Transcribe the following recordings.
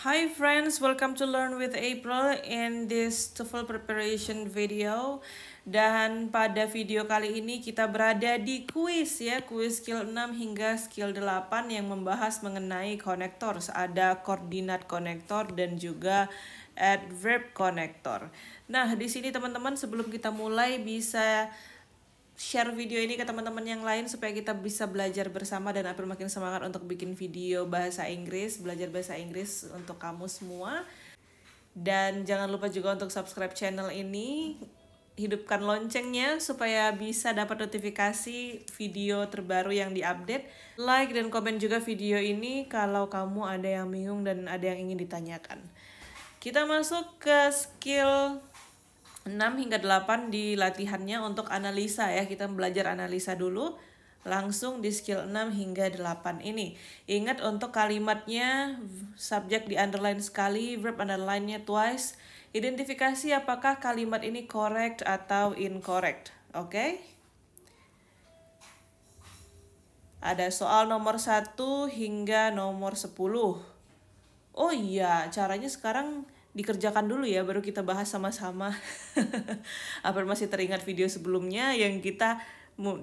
Hi friends, welcome to Learn with April in this TOEFL preparation video. Dan pada video kali ini kita berada di kuis ya, kuis skill 6 hingga skill 8 yang membahas mengenai konektor. Ada koordinat konektor dan juga adverb konektor. Nah, di sini teman-teman sebelum kita mulai bisa share video ini ke teman-teman yang lain supaya kita bisa belajar bersama dan April makin semangat untuk bikin video bahasa Inggris, belajar bahasa Inggris untuk kamu semua. Dan jangan lupa juga untuk subscribe channel ini, hidupkan loncengnya supaya bisa dapat notifikasi video terbaru yang diupdate. Like dan komen juga video ini kalau kamu ada yang bingung dan ada yang ingin ditanyakan. Kita masuk ke skill 6 hingga 8 di latihannya untuk analisa ya. Kita belajar analisa dulu langsung di skill 6 hingga 8 ini. Ingat untuk kalimatnya subjek di underline sekali, verb underline-nya twice. Identifikasi apakah kalimat ini correct atau incorrect. Oke? Ada soal nomor 1 hingga nomor 10. Oh iya, caranya sekarang dikerjakan dulu ya, baru kita bahas sama-sama. Apa masih teringat video sebelumnya yang kita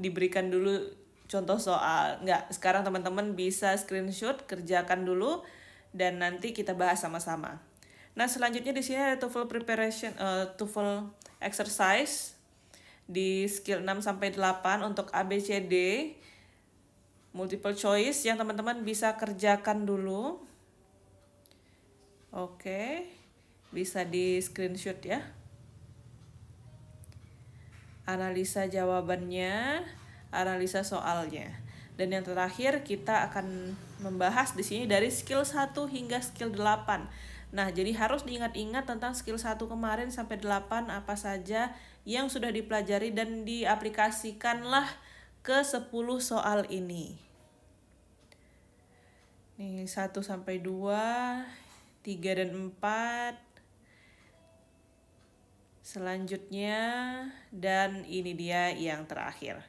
diberikan dulu contoh soal? Enggak, sekarang teman-teman bisa screenshot, kerjakan dulu, dan nanti kita bahas sama-sama. Nah, selanjutnya di sini ada TOEFL preparation, TOEFL exercise di skill 6-8 untuk ABCD, multiple choice yang teman-teman bisa kerjakan dulu. Oke. Bisa di screenshot ya. Analisa jawabannya, analisa soalnya. Dan yang terakhir kita akan membahas di sini dari skill 1 hingga skill 8. Nah, jadi harus diingat-ingat tentang skill 1 kemarin sampai 8 apa saja yang sudah dipelajari dan diaplikasikanlah ke 10 soal ini. Nih 1 sampai 2, 3 dan 4. Selanjutnya, dan ini dia yang terakhir.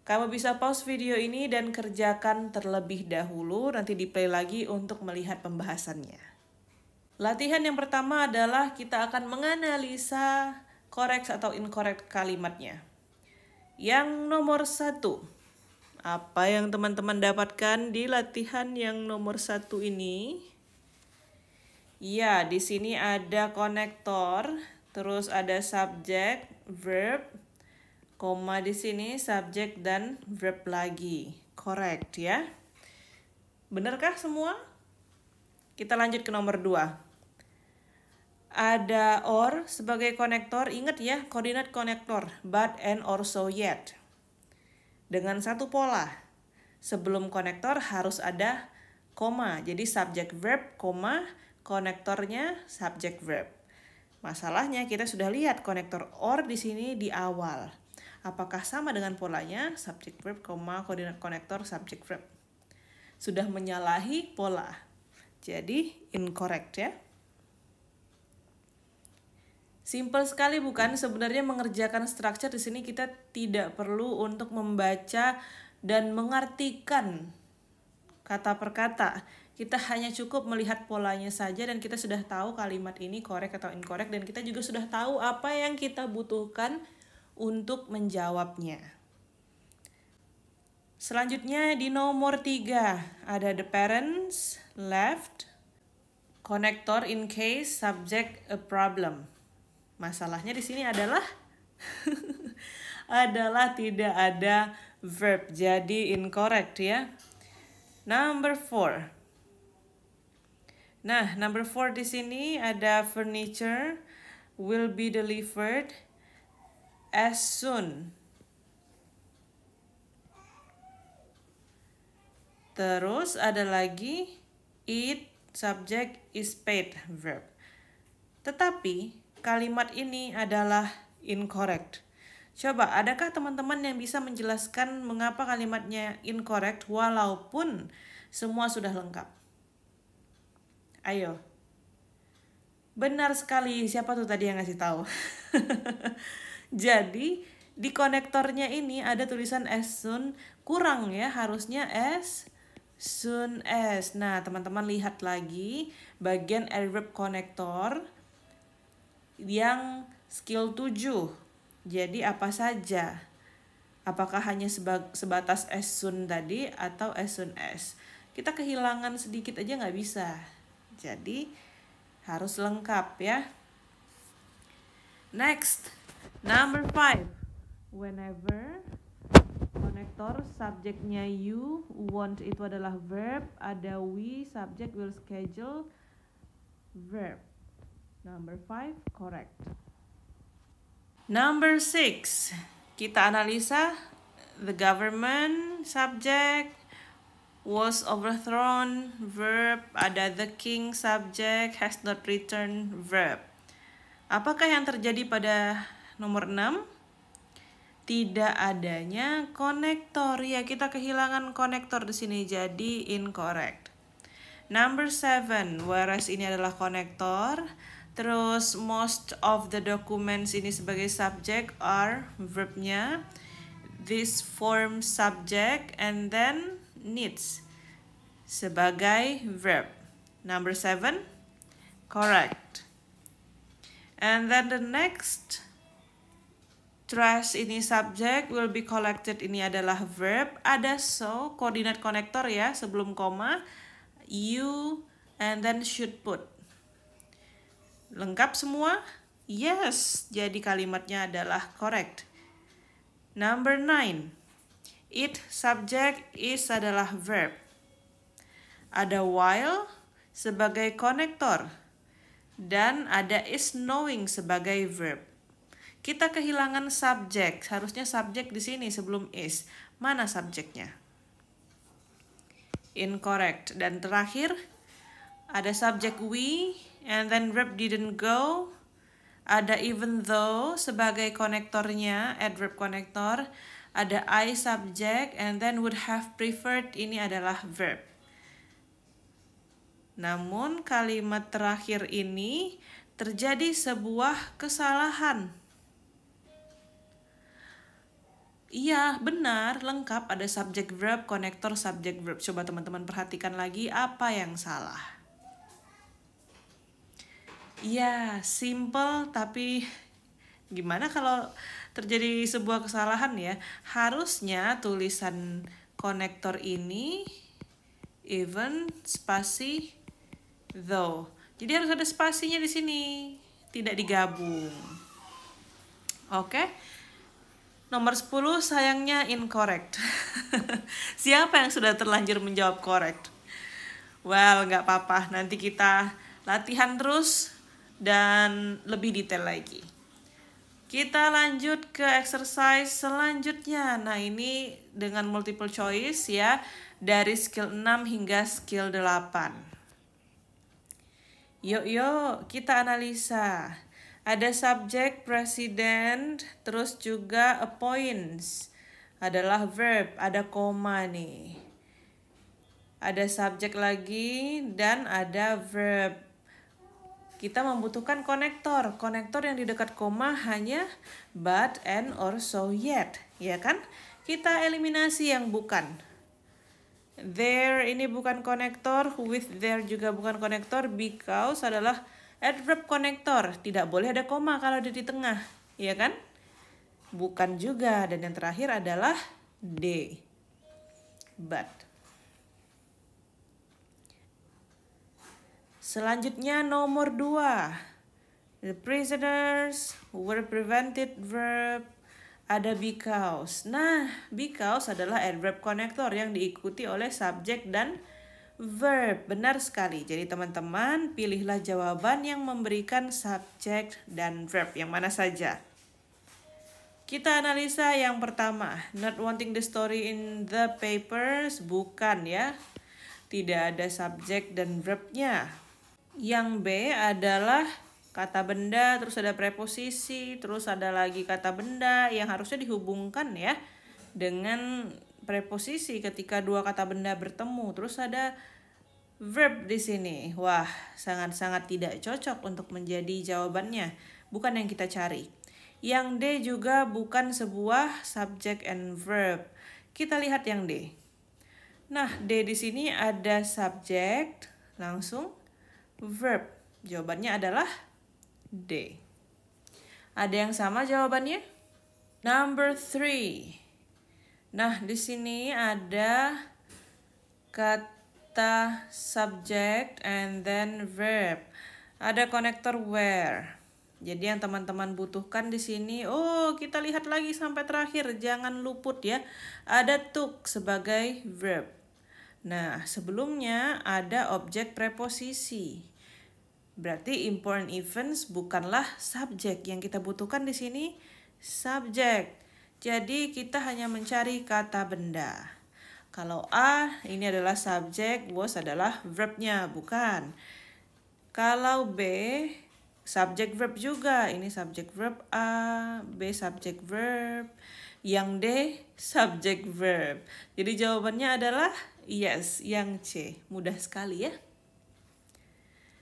Kamu bisa pause video ini dan kerjakan terlebih dahulu, nanti di play lagi untuk melihat pembahasannya. Latihan yang pertama adalah kita akan menganalisa correct atau incorrect kalimatnya. Yang nomor 1, apa yang teman-teman dapatkan di latihan yang nomor 1 ini? Ya, di sini ada konektor. Terus ada subjek, verb, koma di sini subjek dan verb lagi. Correct ya. Benarkah semua? Kita lanjut ke nomor 2. Ada or sebagai konektor. Ingat ya, koordinat konektor. But, and, or, so, yet. Dengan satu pola. Sebelum konektor harus ada koma. Jadi subjek verb, koma, konektornya subjek verb. Masalahnya kita sudah lihat konektor or di sini di awal. Apakah sama dengan polanya? Subject verb, koordinat konektor, subject verb. Sudah menyalahi pola. Jadi incorrect ya. Simple sekali bukan? Sebenarnya mengerjakan structure di sini kita tidak perlu untuk membaca dan mengartikan kata per kata. Kita hanya cukup melihat polanya saja dan kita sudah tahu kalimat ini correct atau incorrect dan kita juga sudah tahu apa yang kita butuhkan untuk menjawabnya. Selanjutnya di nomor 3 ada the parents left, connector in case subject a problem. Masalahnya di sini adalah tidak ada verb, jadi incorrect ya. Number 4. Nah, number 4 di sini ada furniture will be delivered as soon. Terus ada lagi it subject is paid verb. Tetapi kalimat ini adalah incorrect. Coba, adakah teman-teman yang bisa menjelaskan mengapa kalimatnya incorrect walaupun semua sudah lengkap? Ayo. Benar sekali. Siapa tuh tadi yang ngasih tahu? Jadi, di konektornya ini ada tulisan as soon, kurang ya, harusnya as soon as. Nah, teman-teman lihat lagi bagian adverb connector yang skill 7. Jadi apa saja? Apakah hanya sebatas as soon tadi atau as soon as? Kita kehilangan sedikit aja nggak bisa. Jadi harus lengkap ya. Next, number 5. Whenever konektor subjeknya you, want itu adalah verb, ada we, subject will schedule verb. Number 5, correct. Number 6, kita analisa the government, subject, was overthrown, verb, ada the king, subject, has not returned, verb. Apakah yang terjadi pada nomor 6? Tidak adanya konektor. Ya, kita kehilangan konektor di sini, jadi incorrect. Number 7, whereas ini adalah konektor. Terus most of the documents ini sebagai subject are verbnya. This form subject and then needs sebagai verb. Number 7, correct. And then the next, trash ini subject, will be collected ini adalah verb. Ada so, koordinat konektor ya, sebelum koma, you, and then should put. Lengkap semua? Yes, jadi kalimatnya adalah correct. Number 9, it subject is adalah verb. Ada while sebagai konektor. Dan ada is knowing sebagai verb. Kita kehilangan subjek. Harusnya subjek di sini sebelum is. Mana subjeknya? Incorrect. Dan terakhir, ada subjek we, and then verb didn't go. Ada even though sebagai konektornya, adverb konektor. Ada I subject, and then would have preferred, ini adalah verb. Namun kalimat terakhir ini terjadi sebuah kesalahan. Iya, benar, lengkap, ada subject verb, konektor, subject verb. Coba teman-teman perhatikan lagi apa yang salah. Iya, simple, tapi gimana kalau terjadi sebuah kesalahan ya? Harusnya tulisan konektor ini even spasi though. Jadi harus ada spasinya di sini, tidak digabung. Oke. Nomor 10 sayangnya incorrect. Siapa yang sudah terlanjur menjawab correct? Well, nggak apa-apa. Nanti kita latihan terus dan lebih detail lagi. Kita lanjut ke exercise selanjutnya. Nah, ini dengan multiple choice ya, dari skill 6 hingga skill 8. Yuk, kita analisa. Ada subjek presiden, terus juga appoints. Adalah verb, ada koma nih. Ada subjek lagi dan ada verb. Kita membutuhkan konektor. Konektor yang di dekat koma hanya but, and, or, so, yet. Ya kan? Kita eliminasi yang bukan. There ini bukan konektor, with there juga bukan konektor, because adalah adverb konektor. Tidak boleh ada koma kalau di tengah, ya kan? Bukan juga. Dan yang terakhir adalah D. But. Selanjutnya nomor 2. The prisoners were prevented verb. Ada because. Nah, because adalah adverb konektor yang diikuti oleh subjek dan verb. Benar sekali. Jadi teman-teman pilihlah jawaban yang memberikan subjek dan verb. Yang mana saja. Kita analisa yang pertama. Not wanting the story in the papers. Bukan ya. Tidak ada subjek dan verbnya. Yang B adalah kata benda, terus ada preposisi, terus ada lagi kata benda yang harusnya dihubungkan ya dengan preposisi ketika dua kata benda bertemu. Terus ada verb di sini. Wah, sangat-sangat tidak cocok untuk menjadi jawabannya. Bukan yang kita cari. Yang D juga bukan sebuah subject and verb. Kita lihat yang D. Nah, D di sini ada subject, langsung verb. Jawabannya adalah D. Ada yang sama jawabannya? Number 3. Nah, di sini ada kata subject and then verb. Ada konektor where. Jadi yang teman-teman butuhkan di sini, kita lihat lagi sampai terakhir, jangan luput ya. Ada took sebagai verb. Nah, sebelumnya ada objek preposisi. Berarti important events bukanlah subjek. Yang kita butuhkan di sini subjek. Jadi kita hanya mencari kata benda. Kalau A ini adalah subjek, was adalah verbnya, bukan. Kalau B subjek verb juga. Ini subjek verb A, B subjek verb. Yang D subjek verb. Jadi jawabannya adalah yes, yang C. Mudah sekali ya.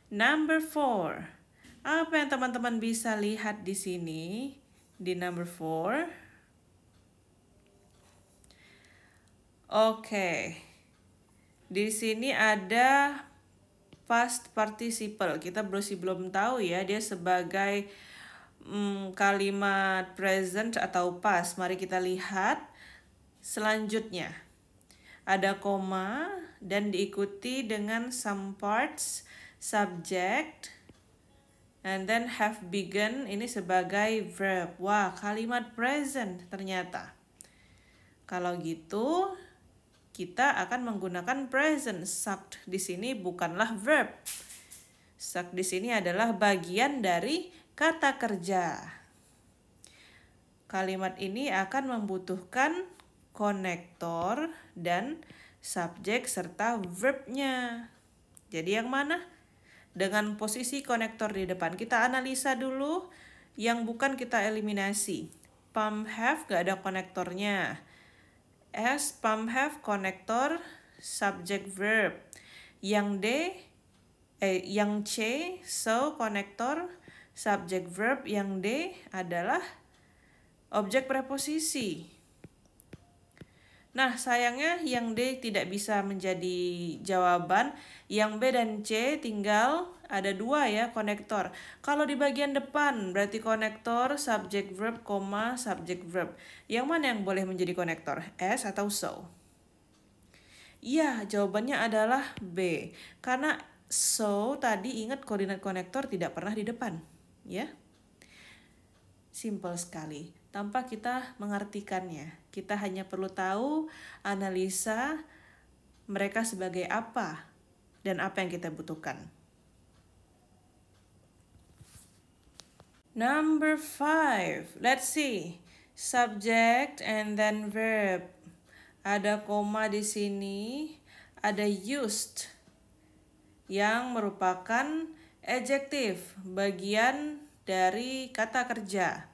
Number 4. Apa yang teman-teman bisa lihat di sini? Di number 4. Oke. Di sini ada past participle. Kita masih belum tahu ya dia sebagai kalimat present atau past. Mari kita lihat selanjutnya. Ada koma dan diikuti dengan some parts, subject, and then have begun ini sebagai verb. Wah, kalimat present ternyata. Kalau gitu, kita akan menggunakan present. Sucked di sini bukanlah verb. Sucked di sini adalah bagian dari kata kerja. Kalimat ini akan membutuhkan konektor dan subjek serta verbnya. Jadi yang mana? Dengan posisi konektor di depan. Kita analisa dulu, yang bukan kita eliminasi. Pump have gak ada konektornya. S, pump have, konektor, subject verb. Yang C, so, konektor, subject verb. Yang D adalah objek preposisi. Nah, sayangnya yang D tidak bisa menjadi jawaban. Yang B dan C tinggal ada dua ya, konektor. Kalau di bagian depan berarti konektor, subject verb, subject verb. Yang mana yang boleh menjadi konektor? S atau so? Iya, jawabannya adalah B. Karena so tadi ingat koordinat konektor tidak pernah di depan. Ya, simple sekali. Tanpa kita mengartikannya. Kita hanya perlu tahu analisa mereka sebagai apa dan apa yang kita butuhkan. Number 5. Let's see. Subject and then verb. Ada koma di sini. Ada used yang merupakan adjektif, bagian dari kata kerja.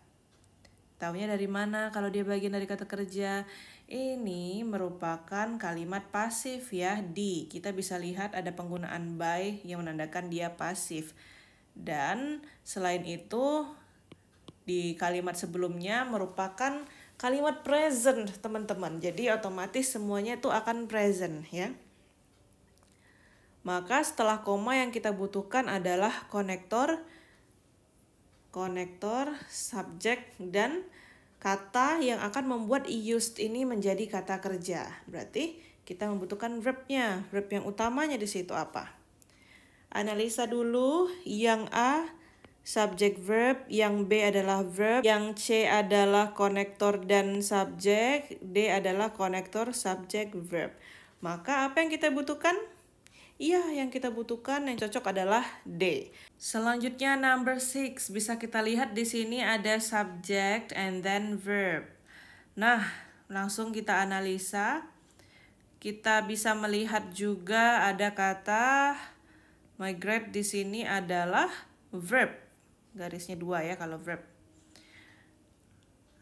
Taunya dari mana kalau dia bagian dari kata kerja? Ini merupakan kalimat pasif ya, di. Kita bisa lihat ada penggunaan by yang menandakan dia pasif. Dan selain itu di kalimat sebelumnya merupakan kalimat present, teman-teman. Jadi otomatis semuanya itu akan present ya. Maka setelah koma yang kita butuhkan adalah konektor, subjek, dan kata yang akan membuat used ini menjadi kata kerja. Berarti kita membutuhkan verbnya. Verb yang utamanya di situ apa? Analisa dulu. Yang A subject verb, yang B adalah verb, yang C adalah konektor dan subjek, D adalah konektor subject verb. Maka apa yang kita butuhkan? Iya, yang kita butuhkan yang cocok adalah D. Selanjutnya number 6. Bisa kita lihat di sini ada subject and then verb. Nah, langsung kita analisa. Kita bisa melihat juga ada kata migrate di sini adalah verb. Garisnya 2 ya kalau verb.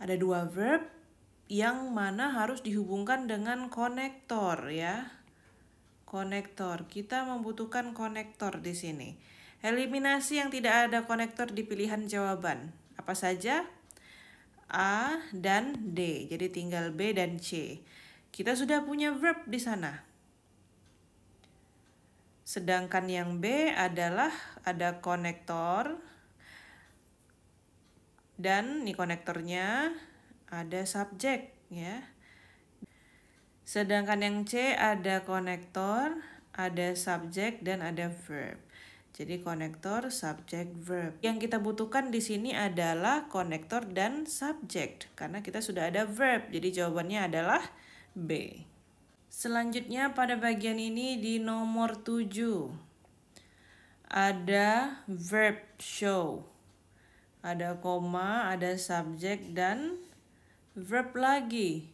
Ada 2 verb yang mana harus dihubungkan dengan konektor ya. Konektor. Kita membutuhkan konektor di sini. Eliminasi yang tidak ada konektor di pilihan jawaban. Apa saja? A dan D. Jadi tinggal B dan C. Kita sudah punya verb di sana. Sedangkan yang B adalah ada konektor. Dan nih konektornya ada subjek ya. Sedangkan yang C ada konektor, ada subjek dan ada verb. Jadi konektor, subjek, verb. Yang kita butuhkan di sini adalah konektor dan subjek karena kita sudah ada verb. Jadi jawabannya adalah B. Selanjutnya pada bagian ini di nomor 7 ada verb show. Ada koma, ada subjek dan verb lagi.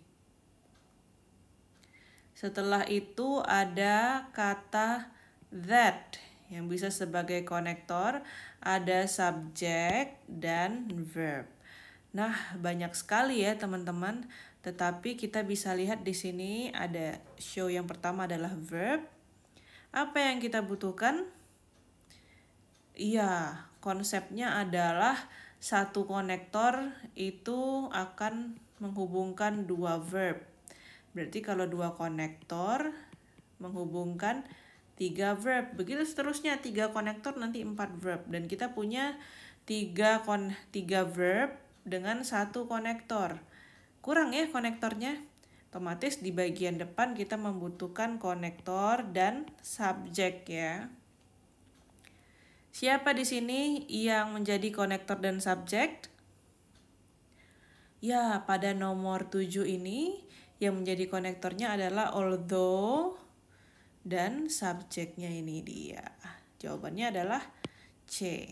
Setelah itu ada kata that yang bisa sebagai konektor, ada subjek dan verb. Nah, banyak sekali ya teman-teman, tetapi kita bisa lihat di sini ada show yang pertama adalah verb. Apa yang kita butuhkan? Iya, konsepnya adalah satu konektor itu akan menghubungkan dua verb. Berarti kalau dua konektor menghubungkan 3 verb. Begitu seterusnya, 3 konektor nanti 4 verb. Dan kita punya 3 verb dengan 1 konektor. Kurang ya konektornya. Otomatis di bagian depan kita membutuhkan konektor dan subjek ya. Siapa di sini yang menjadi konektor dan subjek? Ya, pada nomor 7 ini yang menjadi konektornya adalah although dan subjeknya ini dia. Jawabannya adalah C.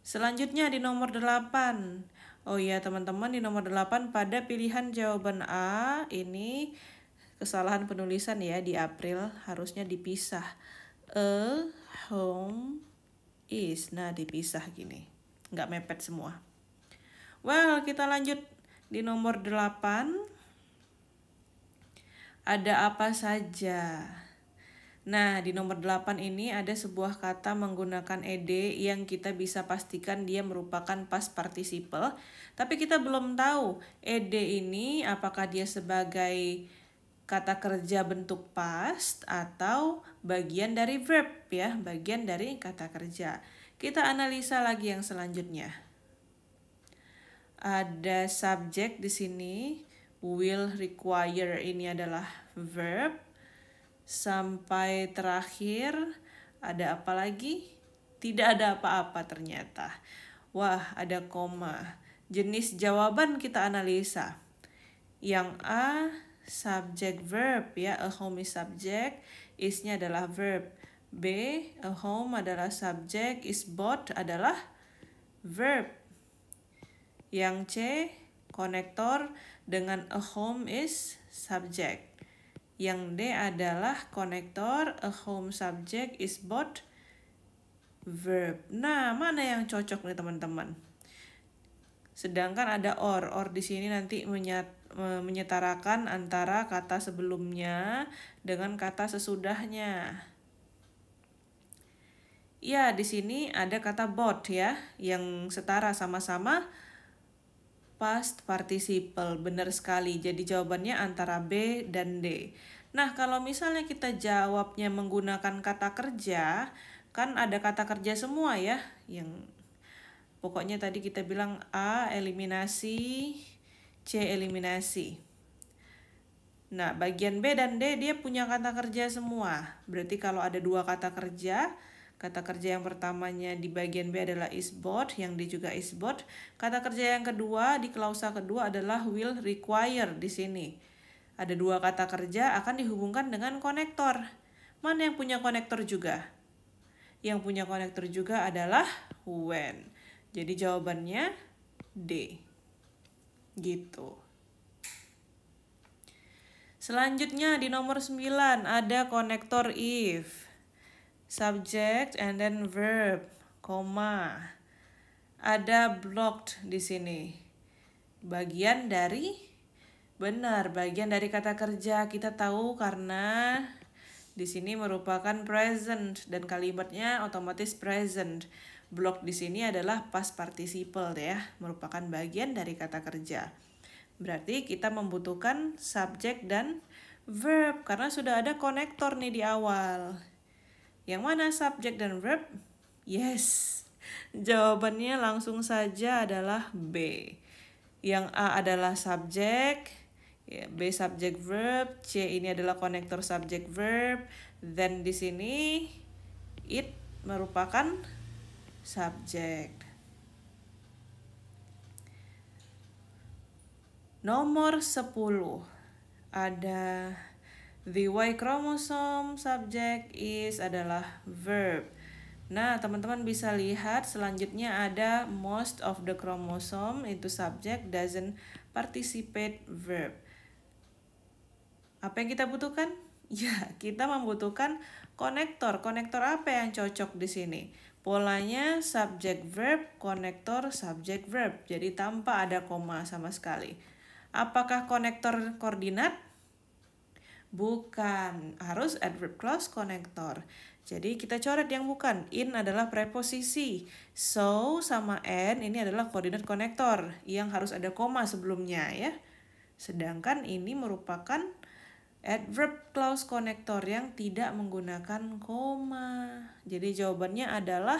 Selanjutnya di nomor 8. Oh iya teman-teman, di nomor 8 pada pilihan jawaban A ini kesalahan penulisan ya di April, harusnya dipisah. A home is. Nah, dipisah gini. Nggak mepet semua. Well, kita lanjut di nomor 8. Ada apa saja? Nah, di nomor 8 ini ada sebuah kata menggunakan ed yang kita bisa pastikan dia merupakan past participle. Tapi kita belum tahu ed ini apakah dia sebagai kata kerja bentuk past atau bagian dari verb ya, bagian dari kata kerja. Kita analisa lagi yang selanjutnya. Ada subjek di sini. Will require ini adalah verb. Sampai terakhir ada apa lagi? Tidak ada apa-apa ternyata. Wah, ada koma. Jenis jawaban kita analisa. Yang A subject verb ya, a home is subject, is-nya adalah verb. B, a home adalah subject, is bought adalah verb. Yang C, konektor dengan a home is subject. Yang D adalah konektor a home subject is bought verb. Nah, mana yang cocok nih teman-teman? Sedangkan ada or di sini nanti menyetarakan antara kata sebelumnya dengan kata sesudahnya. Ya, di sini ada kata bought ya, yang setara sama-sama past participle, benar sekali. Jadi jawabannya antara B dan D. Nah, kalau misalnya kita jawabnya menggunakan kata kerja, kan ada kata kerja semua ya. Yang pokoknya tadi kita bilang A eliminasi, C eliminasi. Nah, bagian B dan D dia punya kata kerja semua. Berarti kalau ada 2 kata kerja yang pertamanya di bagian B adalah is bought, yang D juga is bought. Kata kerja yang kedua di klausa kedua adalah will require di sini. Ada 2 kata kerja akan dihubungkan dengan konektor. Mana yang punya konektor juga? Yang punya konektor juga adalah when. Jadi jawabannya D. Gitu. Selanjutnya di nomor 9 ada konektor if. Subject and then verb, koma. Ada blocked di sini. Bagian dari kata kerja. Kita tahu karena di sini merupakan present dan kalimatnya otomatis present. Blocked di sini adalah past participle ya, merupakan bagian dari kata kerja. Berarti kita membutuhkan subjek dan Verb, karena sudah ada konektor nih di awal. Yang mana subjek dan verb? Yes. Jawabannya langsung saja adalah B. Yang A adalah subjek, ya, B subjek verb, C ini adalah konektor subjek verb, then di sini it merupakan subjek. Nomor 10 ada the Y chromosome subject is adalah verb. Nah, teman-teman bisa lihat selanjutnya ada most of the chromosome itu subject doesn't participate verb. Apa yang kita butuhkan? Ya, kita membutuhkan konektor. Konektor apa yang cocok di sini? Polanya subject verb, konektor subject verb. Jadi tanpa ada koma sama sekali. Apakah konektor koordinat? Bukan, harus adverb clause konektor. Jadi kita coret yang bukan. In adalah preposisi. So sama and ini adalah koordinat konektor yang harus ada koma sebelumnya ya. Sedangkan ini merupakan adverb clause konektor yang tidak menggunakan koma. Jadi jawabannya adalah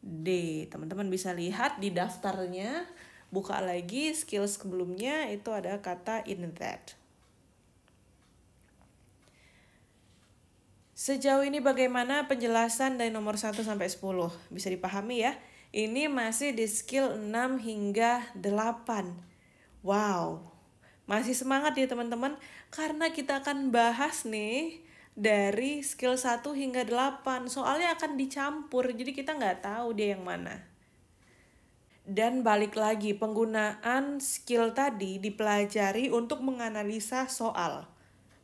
D. Teman-teman bisa lihat di daftarnya. Buka lagi skill sebelumnya itu ada kata in that. Sejauh ini bagaimana penjelasan dari nomor 1 sampai 10? Bisa dipahami ya? Ini masih di skill 6 hingga 8. Wow. Masih semangat ya teman-teman karena kita akan bahas nih dari skill 1 hingga 8. Soalnya akan dicampur jadi kita nggak tahu dia yang mana. Dan balik lagi, penggunaan skill tadi dipelajari untuk menganalisa soal.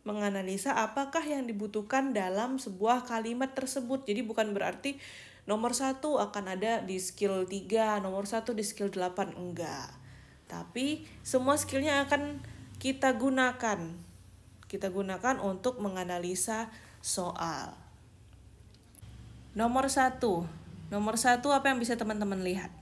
Menganalisa apakah yang dibutuhkan dalam sebuah kalimat tersebut. Jadi bukan berarti nomor 1 akan ada di skill 3, nomor 1 di skill 8, enggak. Tapi semua skillnya akan kita gunakan. Kita gunakan untuk menganalisa soal. Nomor 1. Nomor 1 apa yang bisa teman-teman lihat?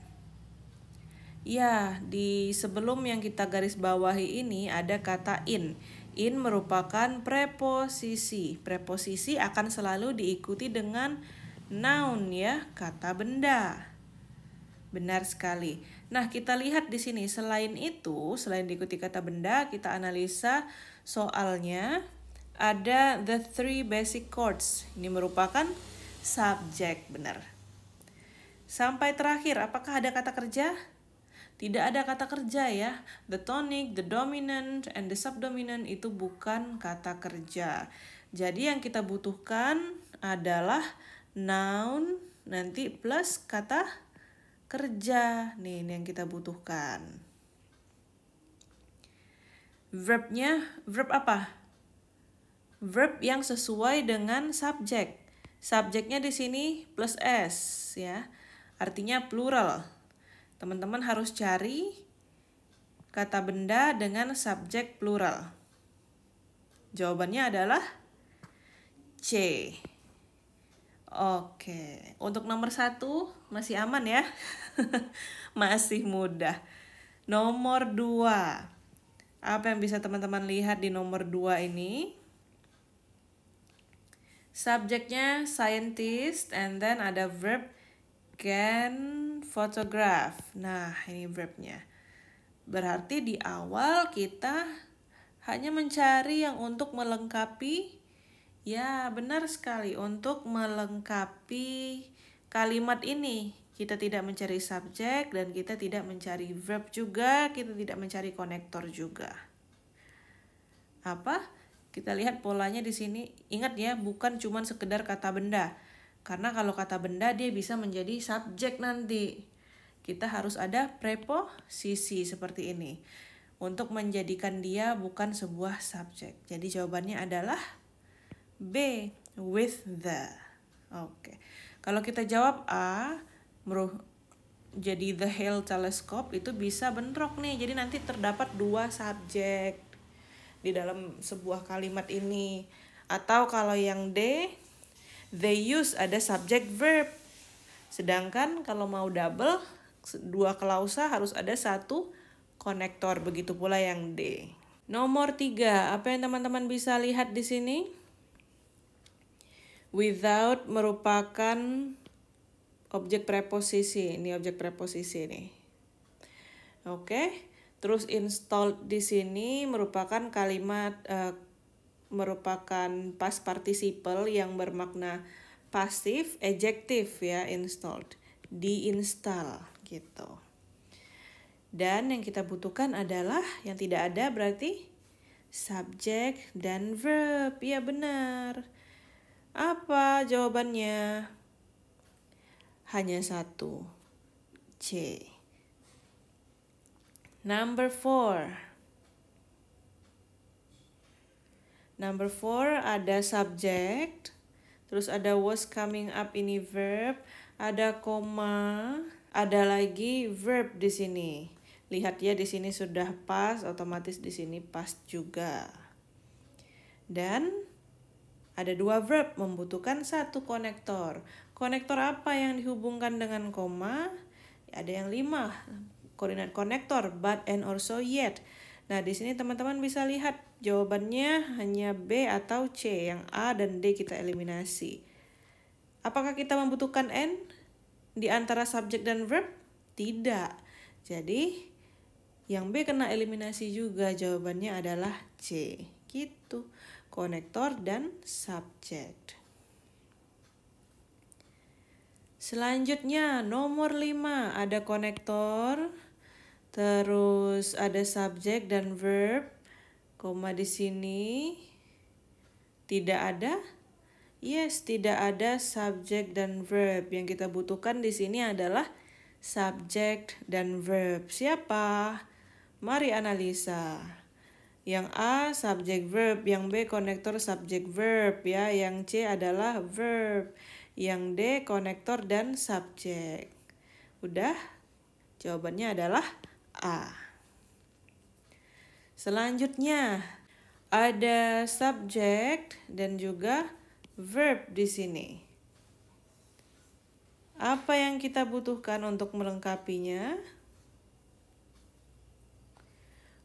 Ya, di sebelum yang kita garis bawahi ini ada kata in. In merupakan preposisi. Preposisi akan selalu diikuti dengan noun ya, kata benda. Benar sekali. Nah, kita lihat di sini selain itu, selain diikuti kata benda, kita analisa soalnya ada the three basic chords. Ini merupakan subjek, benar. Sampai terakhir, apakah ada kata kerja? Tidak ada kata kerja ya. The tonic, the dominant, and the subdominant itu bukan kata kerja. Jadi yang kita butuhkan adalah noun nanti plus kata kerja. Nih, ini yang kita butuhkan. Verbnya, verb apa? Verb yang sesuai dengan subjek. Subjeknya di sini plus S ya. Artinya plural. Teman-teman harus cari kata benda dengan subjek plural. Jawabannya adalah C. Oke, untuk nomor 1 masih aman ya. Masih mudah. Nomor 2. Apa yang bisa teman-teman lihat di nomor 2 ini? Subjeknya scientist and then ada verb can photograph. Nah, ini verbnya. Berarti di awal kita hanya mencari yang untuk melengkapi. Ya, benar sekali. Untuk melengkapi kalimat ini. Kita tidak mencari subjek dan kita tidak mencari verb juga. Kita tidak mencari konektor juga. Apa? Kita lihat polanya di sini. Ingat ya, bukan cuma sekedar kata benda. Karena kalau kata benda dia bisa menjadi subjek nanti. Kita harus ada preposisi seperti ini. Untuk menjadikan dia bukan sebuah subjek. Jadi jawabannya adalah B. With the. Oke. Kalau kita jawab A. Jadi the Hale telescope itu bisa bentrok nih. Jadi nanti terdapat 2 subjek di dalam sebuah kalimat ini. Atau kalau yang D. They use ada subject verb. Sedangkan kalau mau double 2 klausa harus ada 1 konektor. Begitu pula yang D. Nomor 3, apa yang teman-teman bisa lihat di sini? Without merupakan objek preposisi. Ini objek preposisi nih. Oke. Terus installed di sini merupakan kalimat merupakan past participle yang bermakna pasif, adjektif ya, installed. Diinstal gitu. Dan yang kita butuhkan adalah yang tidak ada berarti subjek dan verb. Ya benar. Apa jawabannya? Hanya satu. C. Number 4. Number 4 ada subject. Terus ada was coming up ini verb. Ada koma. Ada lagi verb di sini. Lihat ya, di sini sudah past, otomatis di sini past juga. Dan ada 2 verb membutuhkan 1 konektor. Konektor apa yang dihubungkan dengan koma? Ada yang 5. Koordinat konektor, but, and, or, so, yet. Nah, di sini teman-teman bisa lihat jawabannya hanya B atau C. Yang A dan D kita eliminasi. Apakah kita membutuhkan N di antara subjek dan verb? Tidak. Jadi yang B kena eliminasi juga, jawabannya adalah C. Gitu. Konektor dan subjek. Selanjutnya nomor 5 ada konektor, terus ada subjek dan verb, koma di sini tidak ada. Yes, tidak ada subjek dan verb. Yang kita butuhkan di sini adalah subjek dan verb. Siapa? Mari analisa. Yang A subjek verb, yang B konektor subjek verb ya, yang C adalah verb, yang D konektor dan subjek. Udah? Jawabannya adalah A. Selanjutnya ada subjek dan juga verb di sini. Apa yang kita butuhkan untuk melengkapinya?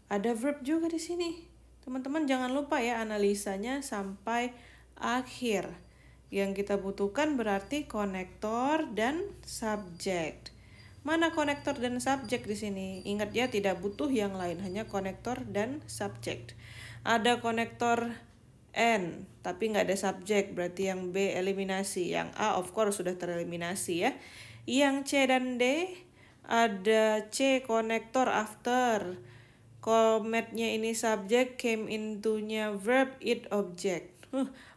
Ada verb juga di sini. Teman-teman jangan lupa ya analisanya sampai akhir. Yang kita butuhkan berarti konektor dan subjek. Mana konektor dan subjek di sini? Ingat ya, tidak butuh yang lain, hanya konektor dan subjek. Ada konektor N, tapi nggak ada subjek, berarti yang B eliminasi. Yang A of course sudah tereliminasi ya. Yang C dan D, ada C konektor after. Kometnya ini subjek, came into-nya verb, it object.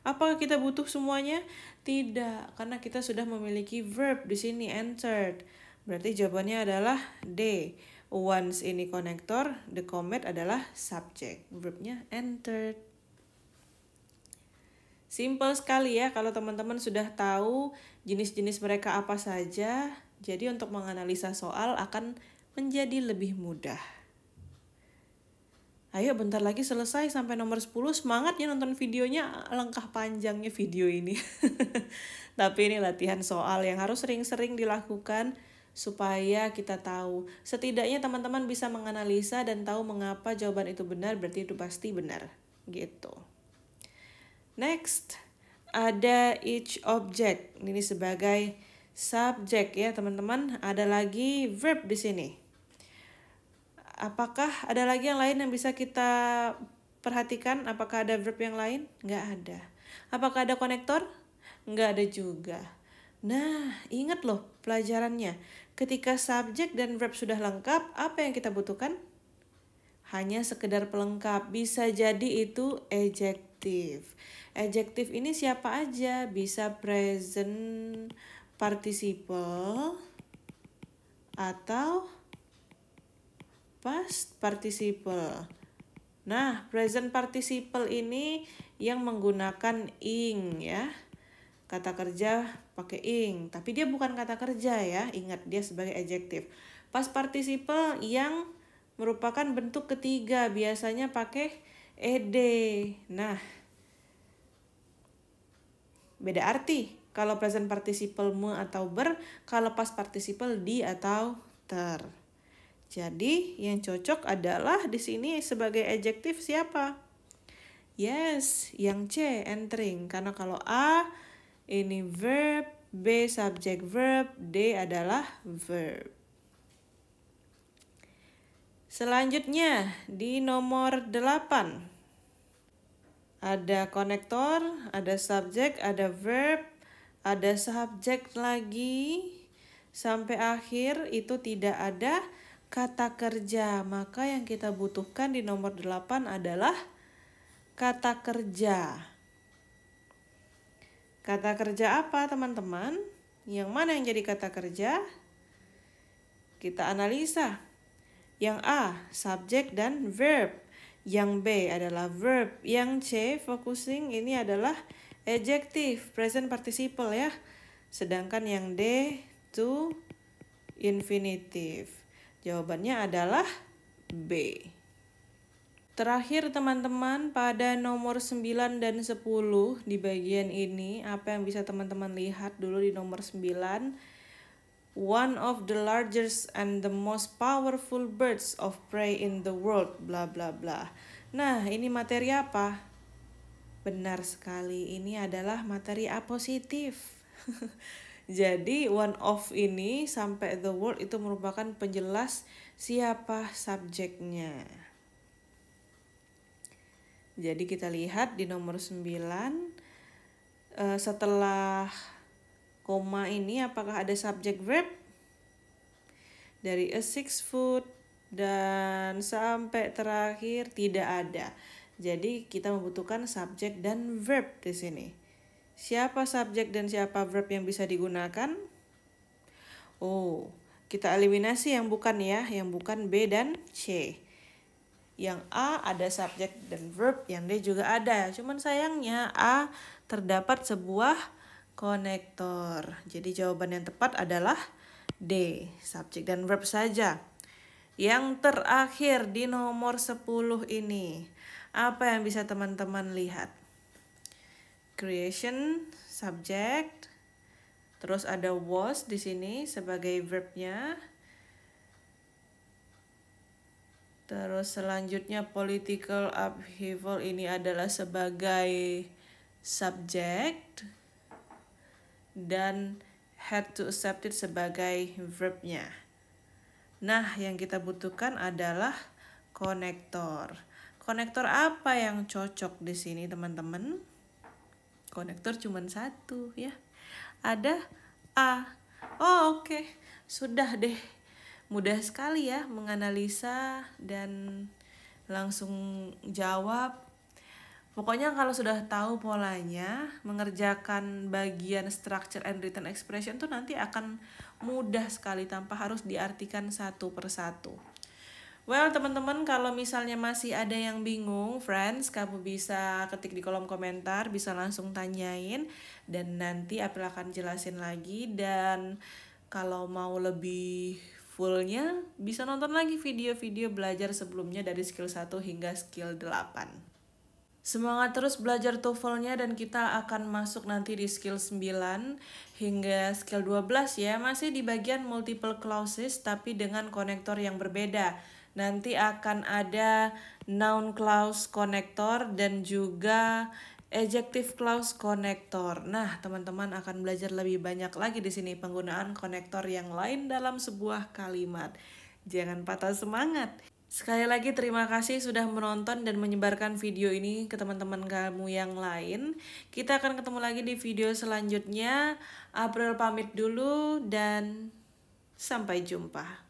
Apakah kita butuh semuanya? Tidak, karena kita sudah memiliki verb di sini, entered. Berarti jawabannya adalah D. Once ini konektor, the comet adalah subjek. Verbnya entered. Simple sekali ya, kalau teman-teman sudah tahu jenis-jenis mereka apa saja, jadi untuk menganalisa soal akan menjadi lebih mudah. Ayo bentar lagi selesai sampai nomor 10, semangat ya nonton videonya, alangkah panjangnya video ini. Tapi ini latihan soal yang harus sering-sering dilakukan supaya kita tahu. Setidaknya teman-teman bisa menganalisa dan tahu mengapa jawaban itu benar, berarti itu pasti benar. Gitu. Next, ada each object. Ini sebagai subjek ya teman-teman. Ada lagi verb di sini. Apakah ada lagi yang lain yang bisa kita perhatikan? Apakah ada verb yang lain? Nggak ada. Apakah ada konektor? Nggak ada juga. Nah, ingat loh pelajarannya. Ketika subjek dan verb sudah lengkap, apa yang kita butuhkan? Hanya sekedar pelengkap. Bisa jadi itu adjektif. Adjektif ini siapa aja? Bisa present participle atau past participle. Nah, present participle ini yang menggunakan ing ya. Kata kerja pakai ing, tapi dia bukan kata kerja ya. Ingat, dia sebagai adjektif. Past participle yang merupakan bentuk ketiga, biasanya pakai ed. Nah, beda arti. Kalau present participle me atau ber, kalau past participle di atau ter. Jadi yang cocok adalah di sini sebagai adjektif siapa? Yes, yang C, entering. Karena kalau A ini verb, B subjek verb, D adalah verb. Selanjutnya di nomor 8. Ada konektor, ada subjek, ada verb, ada subjek lagi. Sampai akhir itu tidak ada kata kerja. Maka yang kita butuhkan di nomor 8 adalah kata kerja. Kata kerja apa teman-teman? Yang mana yang jadi kata kerja? Kita analisa. Yang A, subjek dan verb. Yang B adalah verb. Yang C, focusing, ini adalah adjective, present participle ya. Sedangkan yang D, to infinitive. Jawabannya adalah B. Terakhir teman-teman, pada nomor 9 dan 10 di bagian ini, apa yang bisa teman-teman lihat dulu di nomor 9? One of the largest and the most powerful birds of prey in the world, bla bla bla. Nah, ini materi apa? Benar sekali, ini adalah materi A positif. Jadi, one of ini sampai the world itu merupakan penjelas siapa subjeknya. Jadi kita lihat di nomor 9, setelah koma ini apakah ada subjek verb? Dari a 6 foot dan sampai terakhir tidak ada. Jadi kita membutuhkan subjek dan verb di sini. Siapa subjek dan siapa verb yang bisa digunakan? Oh, kita eliminasi yang bukan ya, yang bukan B dan C. Yang A ada subjek dan verb, yang D juga ada. Cuman sayangnya A terdapat sebuah konektor. Jadi jawaban yang tepat adalah D, subjek dan verb saja. Yang terakhir di nomor 10 ini, apa yang bisa teman-teman lihat? Creation, subject, terus ada was di sini sebagai verbnya. Terus selanjutnya political upheaval ini adalah sebagai subject. Dan had to accept it sebagai verbnya. Nah, yang kita butuhkan adalah konektor. Konektor apa yang cocok di sini, teman-teman? Konektor cuma satu ya. Ada A. Oh, oke. Sudah deh. Mudah sekali ya menganalisa dan langsung jawab. Pokoknya kalau sudah tahu polanya, mengerjakan bagian structure and written expression tuh nanti akan mudah sekali tanpa harus diartikan satu persatu. Well, teman-teman, kalau misalnya masih ada yang bingung, friends, kamu bisa ketik di kolom komentar, bisa langsung tanyain, dan nanti April akan jelasin lagi. Dan kalau mau lebih fullnya, bisa nonton lagi video-video belajar sebelumnya dari skill 1 hingga skill 8. Semangat terus belajar TOEFL-nya dan kita akan masuk nanti di skill 9 hingga skill 12 ya. Masih di bagian multiple clauses tapi dengan konektor yang berbeda. Nanti akan ada noun clause connector dan juga adjective clause connector. Nah, teman-teman akan belajar lebih banyak lagi di sini penggunaan konektor yang lain dalam sebuah kalimat. Jangan patah semangat. Sekali lagi terima kasih sudah menonton dan menyebarkan video ini ke teman-teman kamu yang lain. Kita akan ketemu lagi di video selanjutnya. April pamit dulu dan sampai jumpa.